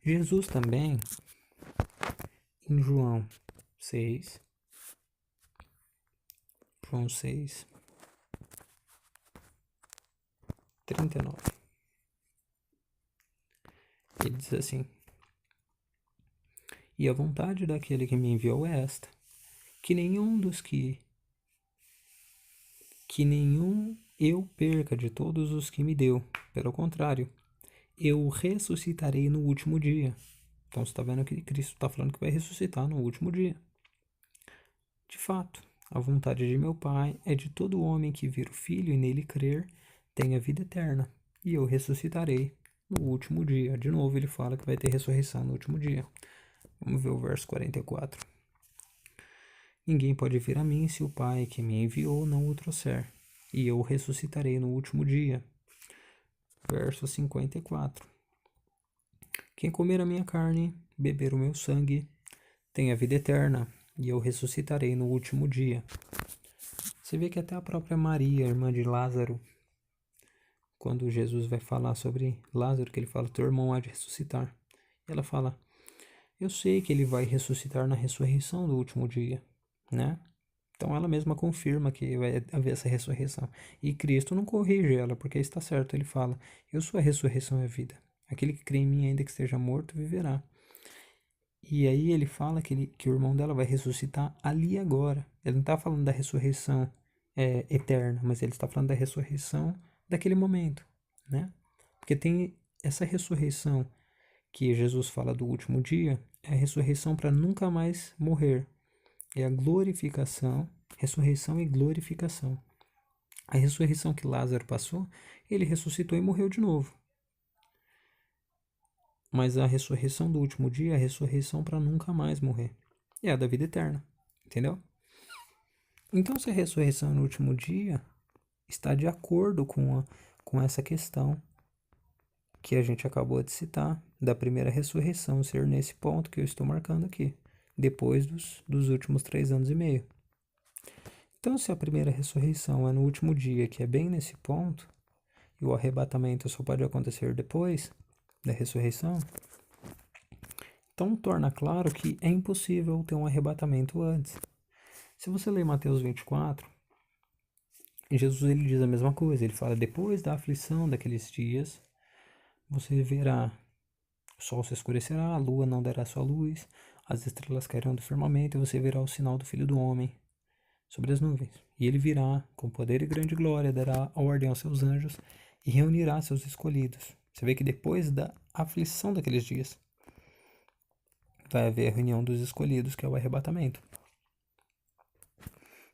Jesus também, em João 6, 39, ele diz assim: e a vontade daquele que me enviou é esta, que nenhum eu perca de todos os que me deu. Pelo contrário, eu ressuscitarei no último dia. Então você está vendo que Cristo está falando que vai ressuscitar no último dia. De fato, a vontade de meu Pai é de todo homem que vir o Filho e nele crer, tenha vida eterna, e eu ressuscitarei no último dia. De novo ele fala que vai ter ressurreição no último dia. Vamos ver o verso 44. Ninguém pode vir a mim se o Pai que me enviou não o trouxer, e eu o ressuscitarei no último dia. Verso 54. Quem comer a minha carne, beber o meu sangue, tem a vida eterna, e eu ressuscitarei no último dia. Você vê que até a própria Maria, irmã de Lázaro, quando Jesus vai falar sobre Lázaro, que ele fala, teu irmão há de ressuscitar. Ela fala, eu sei que ele vai ressuscitar na ressurreição do último dia, né? Então ela mesma confirma que vai haver essa ressurreição. E Cristo não corrige ela, porque está certo, ele fala, eu sou a ressurreição e a vida. Aquele que crê em mim, ainda que esteja morto, viverá. E aí ele fala que o irmão dela vai ressuscitar ali agora. Ele não está falando da ressurreição eterna, mas ele está falando da ressurreição daquele momento, né? Porque tem essa ressurreição que Jesus fala do último dia, é a ressurreição para nunca mais morrer. É a glorificação, ressurreição e glorificação. A ressurreição que Lázaro passou, ele ressuscitou e morreu de novo. Mas a ressurreição do último dia é a ressurreição para nunca mais morrer. É a da vida eterna, entendeu? Então, se a ressurreição no último dia está de acordo com essa questão que a gente acabou de citar, da primeira ressurreição ser nesse ponto que eu estou marcando aqui, depois dos últimos 3 anos e meio. Então, se a primeira ressurreição é no último dia, que é bem nesse ponto, e o arrebatamento só pode acontecer depois da ressurreição, então torna claro que é impossível ter um arrebatamento antes. Se você ler Mateus 24, Jesus ele diz a mesma coisa, ele fala, depois da aflição daqueles dias, você verá, o sol se escurecerá, a lua não dará sua luz, as estrelas cairão do firmamento, e você verá o sinal do Filho do Homem sobre as nuvens. E ele virá com poder e grande glória, dará a ordem aos seus anjos e reunirá seus escolhidos. Você vê que depois da aflição daqueles dias, vai haver a reunião dos escolhidos, que é o arrebatamento.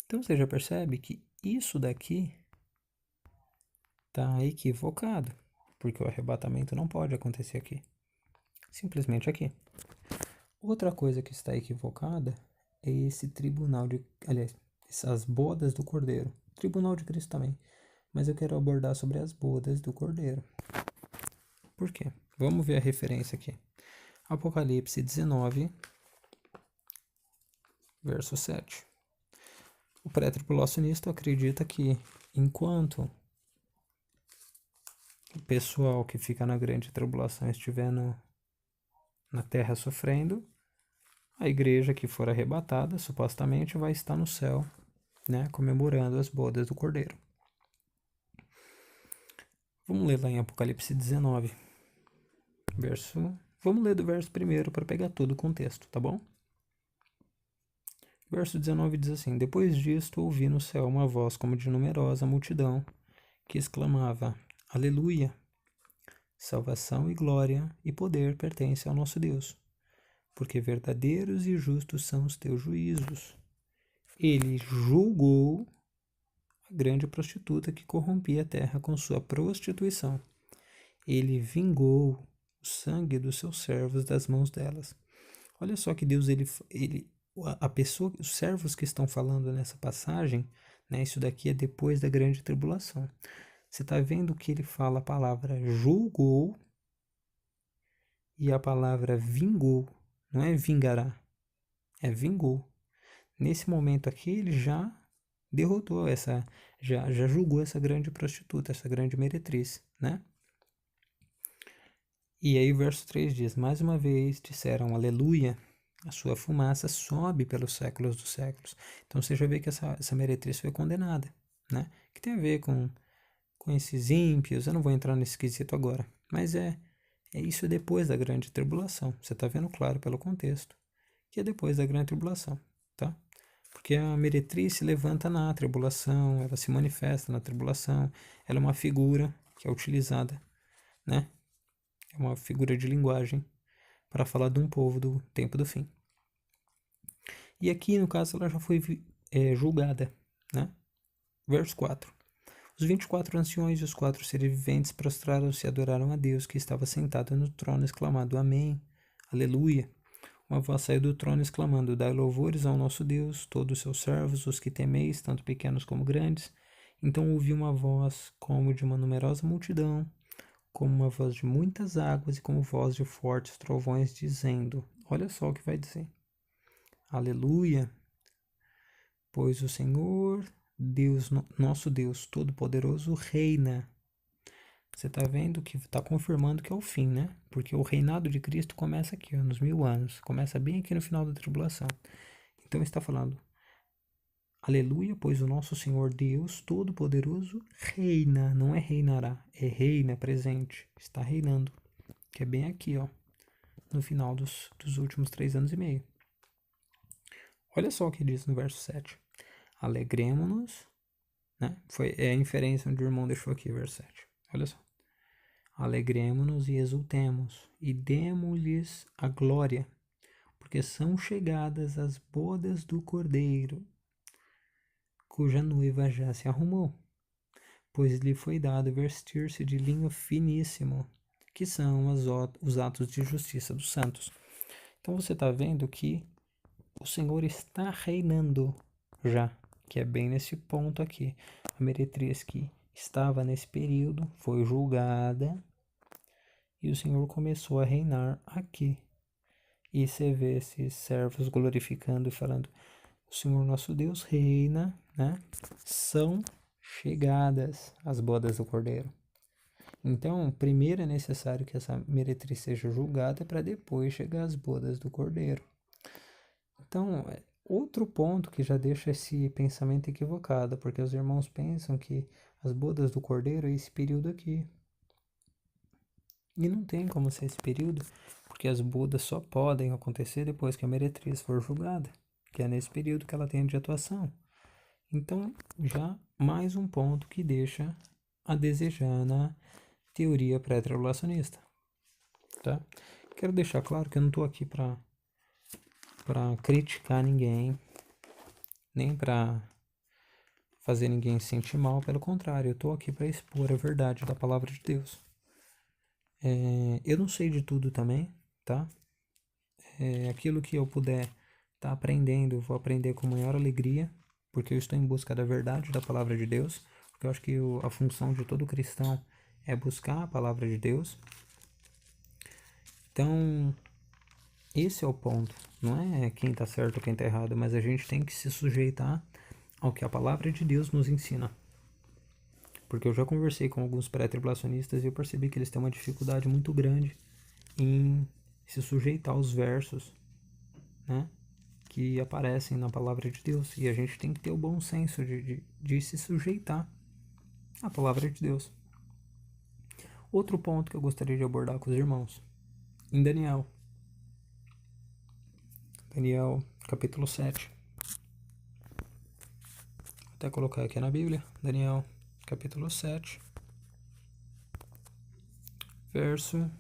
Então você já percebe que isso daqui está equivocado, porque o arrebatamento não pode acontecer aqui, simplesmente aqui. Outra coisa que está equivocada é esse tribunal aliás, essas bodas do Cordeiro, tribunal de Cristo também, mas eu quero abordar sobre as bodas do Cordeiro. Por quê? Vamos ver a referência aqui. Apocalipse 19, verso 7. O pré-tribulacionista acredita que enquanto o pessoal que fica na grande tribulação estiver na terra sofrendo, a igreja que for arrebatada, supostamente, vai estar no céu, né, comemorando as bodas do Cordeiro. Vamos ler lá em Apocalipse 19, vamos ler do verso 1 para pegar todo o contexto, tá bom? Verso 19 diz assim, depois disto ouvi no céu uma voz como de numerosa multidão, que exclamava, Aleluia! Salvação e glória e poder pertencem ao nosso Deus, porque verdadeiros e justos são os teus juízos. Ele julgou a grande prostituta que corrompia a terra com sua prostituição. Ele vingou o sangue dos seus servos das mãos delas. Olha só que Deus, a pessoa, os servos que estão falando nessa passagem, né, isso daqui é depois da grande tribulação. Você está vendo que ele fala a palavra julgou e a palavra vingou. Não é vingará, é vingou. Nesse momento aqui, ele já derrotou já julgou essa grande prostituta, essa grande meretriz, né? E aí o verso 3 diz, mais uma vez disseram aleluia, a sua fumaça sobe pelos séculos dos séculos. Então você já vê que essa meretriz foi condenada, né? Que tem a ver com esses ímpios, eu não vou entrar nesse quesito agora, mas é isso depois da grande tribulação. Você está vendo claro pelo contexto que é depois da grande tribulação, tá? Porque a meretriz se levanta na tribulação, ela se manifesta na tribulação, ela é uma figura que é utilizada, né? É uma figura de linguagem para falar de um povo do tempo do fim. E aqui, no caso, ela já foi julgada, né? Verso 4. Os 24 anciões e os 4 seres viventes prostraram-se e adoraram a Deus, que estava sentado no trono, exclamando Amém, Aleluia. Uma voz saiu do trono, exclamando, dai louvores ao nosso Deus, todos os seus servos, os que temeis, tanto pequenos como grandes. Então ouvi uma voz como de uma numerosa multidão, como uma voz de muitas águas e como voz de fortes trovões, dizendo, olha só o que vai dizer, Aleluia, pois o Senhor, Deus, nosso Deus Todo-Poderoso, reina. Você está vendo que está confirmando que é o fim, né? Porque o reinado de Cristo começa aqui, ó, nos 1000 anos. Começa bem aqui no final da tribulação. Então está falando, aleluia, pois o nosso Senhor Deus Todo-Poderoso reina. Não é reinará, é reina, presente. Está reinando. Que é bem aqui, ó, no final dos últimos 3 anos e meio. Olha só o que diz no verso 7. Alegremo-nos, né? É a inferência onde o irmão deixou aqui, verso 7. Olha só. Alegremo-nos e exultemos, e demo-lhes a glória, porque são chegadas as bodas do Cordeiro, cuja noiva já se arrumou, pois lhe foi dado vestir-se de linho finíssimo, que são os atos de justiça dos santos. Então você está vendo que o Senhor está reinando já, que é bem nesse ponto aqui. A meretriz que estava nesse período foi julgada e o Senhor começou a reinar aqui. E você vê esses servos glorificando e falando, o Senhor nosso Deus reina, né? São chegadas as bodas do Cordeiro. Então, primeiro é necessário que essa meretriz seja julgada para depois chegar as bodas do Cordeiro. Então, outro ponto que já deixa esse pensamento equivocado, porque os irmãos pensam que as bodas do Cordeiro é esse período aqui. E não tem como ser esse período, porque as bodas só podem acontecer depois que a meretriz for julgada, que é nesse período que ela tem de atuação. Então, já mais um ponto que deixa a desejar na teoria pré-tribulacionista, tá? Quero deixar claro que eu não estou aqui para criticar ninguém, nem para fazer ninguém se sentir mal, pelo contrário, eu estou aqui para expor a verdade da palavra de Deus. Eu não sei de tudo também, tá? Aquilo que eu puder estar aprendendo, eu vou aprender com maior alegria, porque eu estou em busca da verdade da palavra de Deus, porque eu acho que a função de todo cristão é buscar a palavra de Deus. Então, esse é o ponto. Não é quem está certo ou quem está errado, mas a gente tem que se sujeitar ao que a palavra de Deus nos ensina. Porque eu já conversei com alguns pré-tribulacionistas e eu percebi que eles têm uma dificuldade muito grande em se sujeitar aos versos, né, que aparecem na palavra de Deus. E a gente tem que ter o bom senso de se sujeitar à palavra de Deus. Outro ponto que eu gostaria de abordar com os irmãos. Em Daniel capítulo 7. Vou até colocar aqui na Bíblia. Daniel capítulo 7. Verso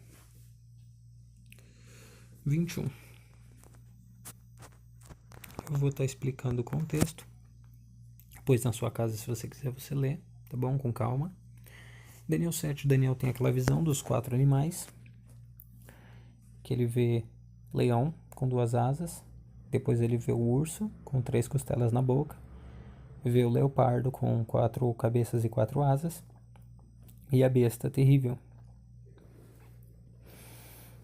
21. Eu vou estar explicando o contexto. Depois na sua casa, se você quiser, você lê, tá bom? Com calma. Daniel 7, Daniel tem aquela visão dos 4 animais, que ele vê leão com 2 asas, depois ele vê o urso com 3 costelas na boca, vê o leopardo com 4 cabeças e 4 asas, e a besta terrível,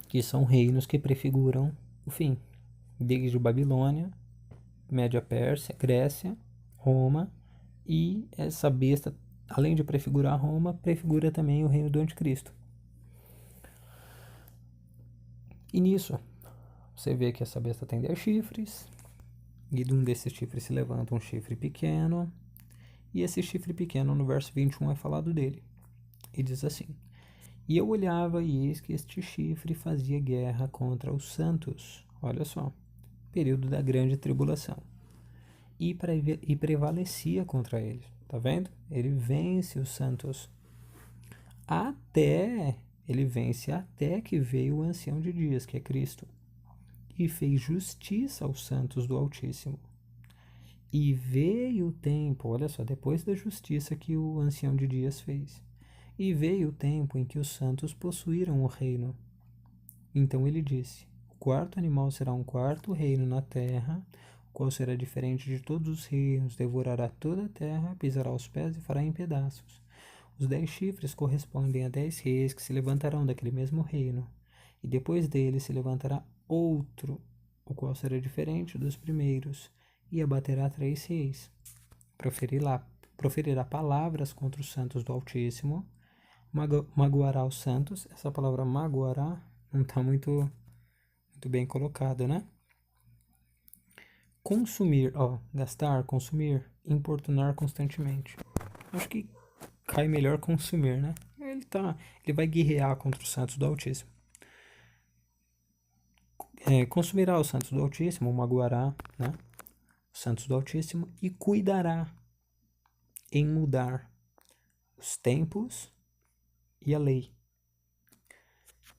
que são reinos que prefiguram o fim, desde Babilônia, Média Pérsia, Grécia, Roma, e essa besta, além de prefigurar Roma, prefigura também o reino do anticristo. E nisso, você vê que essa besta tem 10 chifres, e de um desses chifres se levanta um chifre pequeno, e esse chifre pequeno, no verso 21, é falado dele. E diz assim: E eu olhava, e eis que este chifre fazia guerra contra os santos. Olha só, período da grande tribulação. E prevalecia contra eles. Tá vendo? Ele vence os santos. Ele vence até que veio o ancião de dias, que é Cristo, e fez justiça aos santos do Altíssimo. E veio o tempo, olha só, depois da justiça que o ancião de dias fez. E veio o tempo em que os santos possuíram o reino. Então ele disse: O quarto animal será um quarto reino na terra, o qual será diferente de todos os reinos, devorará toda a terra, pisará os pés e fará em pedaços. Os 10 chifres correspondem a 10 reis que se levantarão daquele mesmo reino, e depois dele se levantará outro, o qual será diferente dos primeiros, e abaterá 3 reis. Proferirá palavras contra os santos do Altíssimo, magoará os santos. Essa palavra magoará não está muito bem colocada, né? Consumir, gastar, consumir, importunar constantemente. Acho que cai melhor consumir, né? Ele vai guerrear contra os santos do Altíssimo. Consumirá os santos do Altíssimo, magoará, né? Os santos do Altíssimo, e cuidará em mudar os tempos e a lei.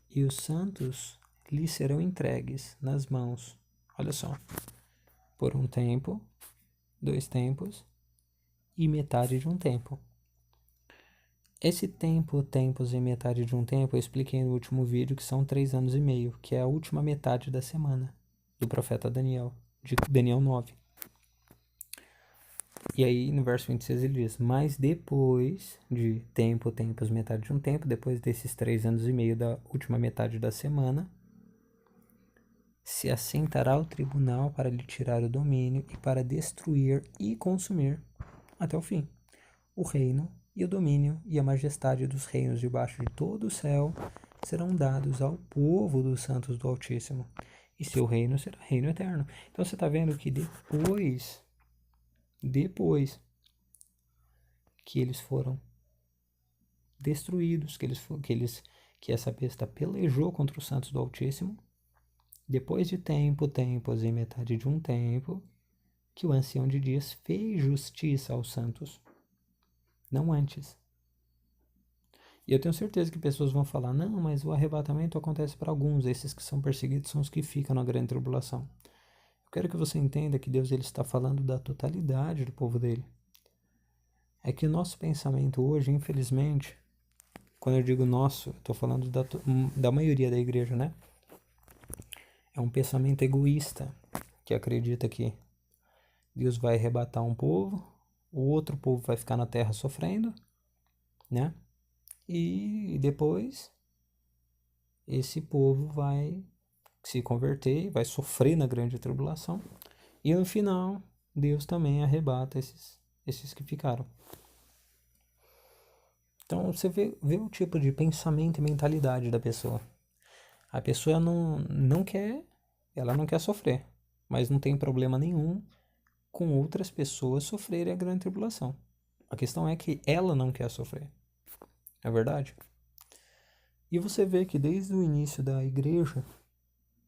E os santos lhe serão entregues nas mãos. Olha só. Por um tempo, 2 tempos e metade de um tempo. Esse tempo, tempos e metade de um tempo, eu expliquei no último vídeo que são 3 anos e meio, que é a última metade da semana do profeta Daniel, de Daniel 9. E aí no verso 26 ele diz: Mas depois de tempo, tempos, metade de um tempo, depois desses 3 anos e meio da última metade da semana, se assentará o tribunal para lhe tirar o domínio e para destruir e consumir até o fim o reino e o domínio e a majestade dos reinos debaixo de todo o céu serão dados ao povo dos santos do Altíssimo, e seu reino será reino eterno. Então você está vendo que depois que eles foram destruídos, que essa besta pelejou contra os santos do Altíssimo, depois de tempos e metade de um tempo, que o ancião de dias fez justiça aos santos, não antes. E eu tenho certeza que pessoas vão falar: não, mas o arrebatamento acontece para alguns, esses que são perseguidos são os que ficam na grande tribulação. Eu quero que você entenda que Deus ele está falando da totalidade do povo dele. É que o nosso pensamento hoje, infelizmente, quando eu digo nosso, eu estou falando da maioria da igreja, né? É um pensamento egoísta, que acredita que Deus vai arrebatar um povo, o outro povo vai ficar na terra sofrendo, né? E depois esse povo vai se converter, vai sofrer na grande tribulação, e no final Deus também arrebata esses que ficaram. Então você vê o tipo de pensamento e mentalidade da pessoa. A pessoa não quer sofrer, mas não tem problema nenhum com outras pessoas sofrerem a grande tribulação. A questão é que ela não quer sofrer. É verdade? E você vê que desde o início da igreja,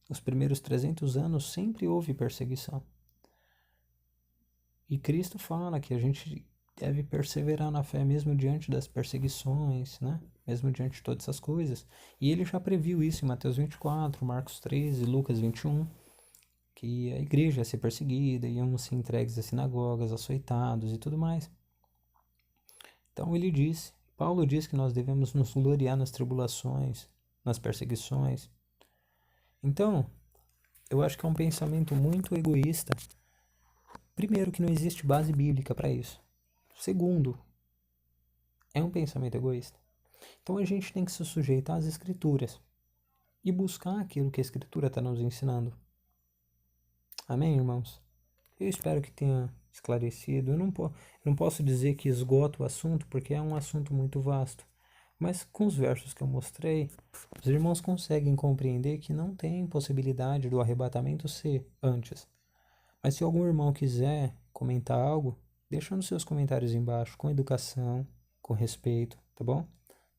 os primeiros 300 anos, sempre houve perseguição. E Cristo fala que a gente deve perseverar na fé mesmo diante das perseguições, né? Mesmo diante de todas essas coisas. E ele já previu isso em Mateus 24, Marcos 13, Lucas 21, que a igreja ia ser perseguida, iam ser entregues às sinagogas, açoitados e tudo mais. Então Paulo diz que nós devemos nos gloriar nas tribulações, nas perseguições. Então, eu acho que é um pensamento muito egoísta. Primeiro, que não existe base bíblica para isso. Segundo, é um pensamento egoísta. Então a gente tem que se sujeitar às escrituras e buscar aquilo que a escritura está nos ensinando. Amém, irmãos? Eu espero que tenha esclarecido. Eu não posso dizer que esgoto o assunto, porque é um assunto muito vasto. Mas com os versos que eu mostrei, os irmãos conseguem compreender que não tem possibilidade do arrebatamento ser antes. Mas se algum irmão quiser comentar algo, deixa nos seus comentários embaixo, com educação, com respeito, tá bom?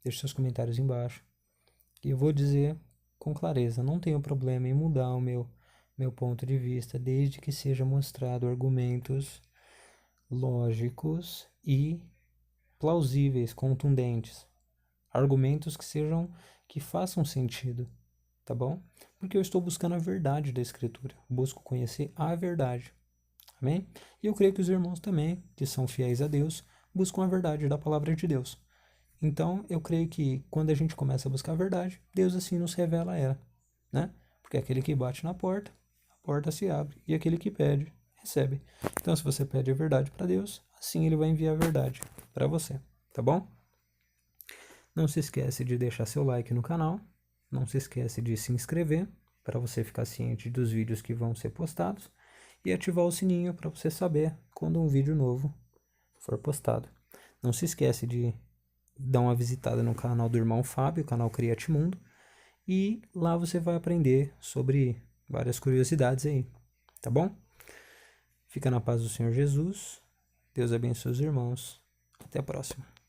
Deixa seus comentários embaixo. E eu vou dizer com clareza, não tenho problema em mudar o meu ponto de vista, desde que seja mostrado argumentos lógicos e plausíveis, contundentes. Argumentos que façam sentido, tá bom? Porque eu estou buscando a verdade da Escritura, busco conhecer a verdade, amém? E eu creio que os irmãos também, que são fiéis a Deus, buscam a verdade da palavra de Deus. Então, eu creio que quando a gente começa a buscar a verdade, Deus assim nos revela ela, né? Porque aquele que bate na porta, a porta se abre, e aquele que pede, recebe. Então, se você pede a verdade para Deus, assim ele vai enviar a verdade para você, tá bom? Não se esquece de deixar seu like no canal, não se esquece de se inscrever para você ficar ciente dos vídeos que vão ser postados e ativar o sininho para você saber quando um vídeo novo for postado. Não se esquece de dar uma visitada no canal do irmão Fábio, o canal Criatimundo, e lá você vai aprender sobre várias curiosidades aí, tá bom? Fica na paz do Senhor Jesus, Deus abençoe os irmãos, até a próxima.